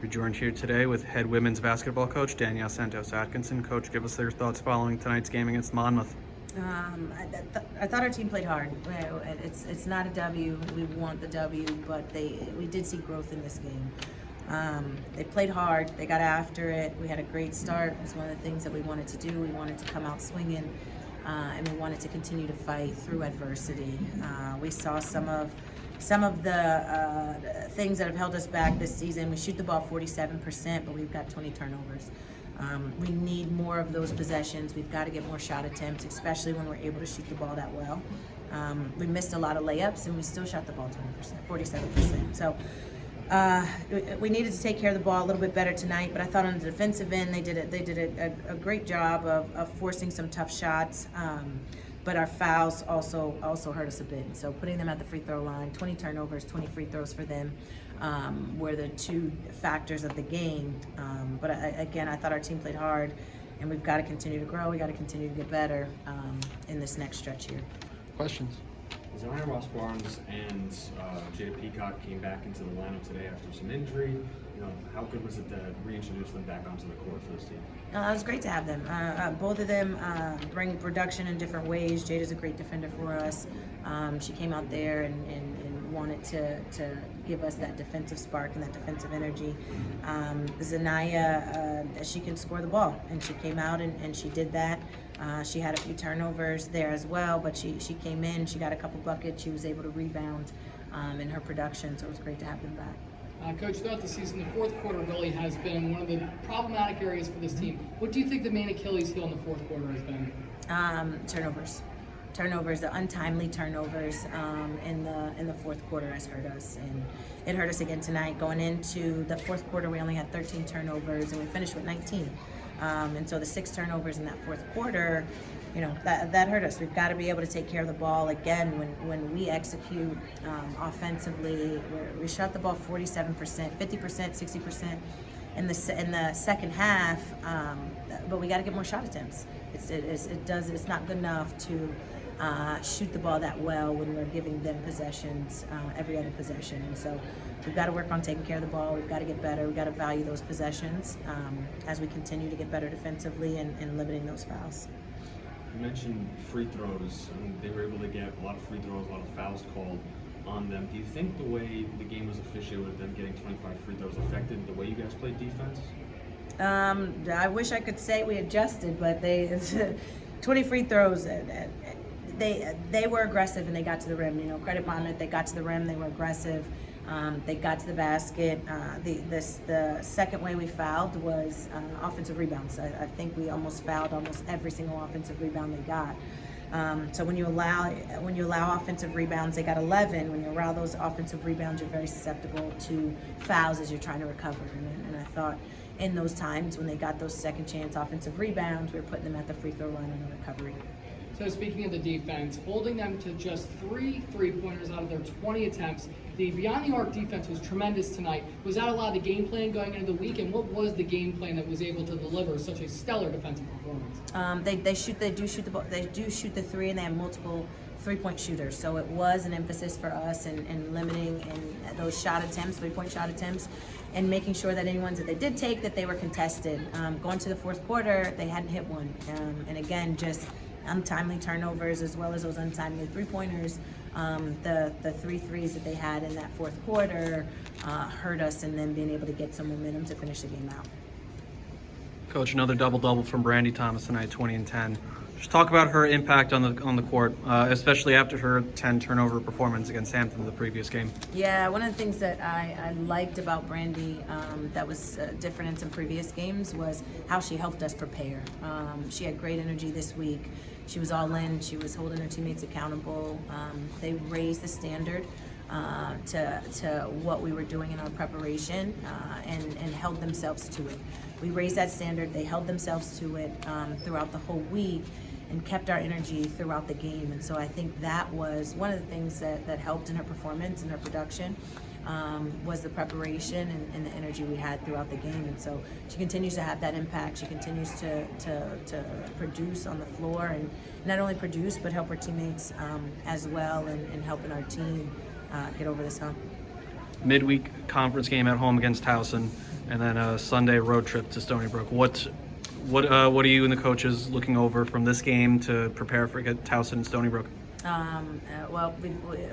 We joined here today with head women's basketball coach Danielle Santos Atkinson. Coach, give us your thoughts following tonight's game against Monmouth. I thought our team played hard. It's not a W. We want the W, but we did see growth in this game. They played hard. They got after it. We had a great start. It was one of the things that we wanted to do. We wanted to come out swinging, and we wanted to continue to fight through adversity. We saw some of the things that have held us back this season. We shoot the ball 47%, but we've got 20 turnovers. We need more of those possessions. We've got to get more shot attempts, especially when we're able to shoot the ball that well. We missed a lot of layups, and we still shot the ball 47%. So we needed to take care of the ball a little bit better tonight. But I thought on the defensive end, they did a great job of forcing some tough shots. But our fouls also hurt us a bit. So putting them at the free throw line, 20 turnovers, 20 free throws for them, were the two factors of the game. But again, I thought our team played hard, and we've got to continue to grow. We got to continue to get better in this next stretch here. Questions? Zion Ross Barnes and Jada Peacock came back into the lineup today after some injury. How good was it to reintroduce them back onto the court for this team? It was great to have them. Both of them bring production in different ways. Jada's a great defender for us. She came out there and wanted to give us that defensive spark and that defensive energy. Zanaya, she can score the ball, and she came out and she did that. She had a few turnovers there as well, but she came in, she got a couple buckets, she was able to rebound in her production, so it was great to have them back. Coach, throughout the season, the fourth quarter really has been one of the problematic areas for this team. What do you think the main Achilles heel in the fourth quarter has been? Turnovers, the untimely turnovers in the fourth quarter has hurt us, and it hurt us again tonight. Going into the fourth quarter, we only had 13 turnovers, and we finished with 19. And so the 6 turnovers in that fourth quarter, that hurt us. We've got to be able to take care of the ball again when we execute offensively. We shot the ball 47%, 50%, 60% in the second half, but we got to get more shot attempts. It's not good enough to shoot the ball that well when we're giving them possessions every other possession. And so we've got to work on taking care of the ball. We've got to get better. We've got to value those possessions as we continue to get better defensively and limiting those fouls. You mentioned free throws. They were able to get a lot of free throws, a lot of fouls called on them. Do you think the way the game was officiated with them getting 25 free throws affected the way you guys played defense? I wish I could say we adjusted, but 20 free throws. They were aggressive and they got to the rim. Credit Monmouth, they got to the rim, they were aggressive. They got to the basket. The second way we fouled was offensive rebounds. I think we almost fouled almost every single offensive rebound they got. So when you allow offensive rebounds, they got 11. When you allow those offensive rebounds, you're very susceptible to fouls as you're trying to recover. And I thought in those times when they got those second chance offensive rebounds, we were putting them at the free throw line on the recovery. So speaking of the defense, holding them to just 3 3-pointers out of their 20 attempts, the beyond the arc defense was tremendous tonight. Was that a lot of the game plan going into the week, and what was the game plan that was able to deliver such a stellar defensive performance? They do shoot the ball. They do shoot the three, and they have multiple 3-point shooters. So it was an emphasis for us in limiting those shot attempts, 3-point shot attempts, and making sure that any ones that they did take, that they were contested. Going to the fourth quarter, they hadn't hit one, and again, just untimely turnovers as well as those untimely 3-pointers. The 3 threes that they had in that fourth quarter hurt us, and then being able to get some momentum to finish the game out. Coach, another double-double from Brandy Thomas tonight, 20 and 10. Just talk about her impact on the court, especially after her 10 turnover performance against Hampton in the previous game. Yeah, one of the things that I liked about Brandy that was different in some previous games was how she helped us prepare. She had great energy this week. She was all in. She was holding her teammates accountable. They raised the standard to what we were doing in our preparation and held themselves to it. We raised that standard. They held themselves to it throughout the whole week and kept our energy throughout the game. And so I think that was one of the things that helped in her performance and her production. Was the preparation and the energy we had throughout the game. And so she continues to have that impact. She continues to produce on the floor, and not only produce but help her teammates as well, and helping our team get over this hump. Midweek conference game at home against Towson. and then a Sunday road trip to Stony Brook. What are you and the coaches looking over from this game to prepare for Towson and Stony Brook? Well,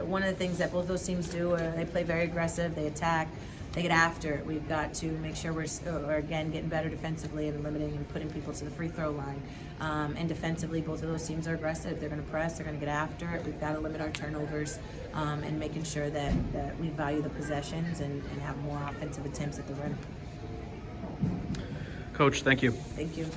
one of the things that both those teams do, they play very aggressive, they attack, they get after it. We've got to make sure we're again getting better defensively and limiting and putting people to the free throw line. And defensively, both of those teams are aggressive. They're going to press, they're going to get after it. We've got to limit our turnovers and making sure that we value the possessions and have more offensive attempts at the rim. Coach, thank you. Thank you.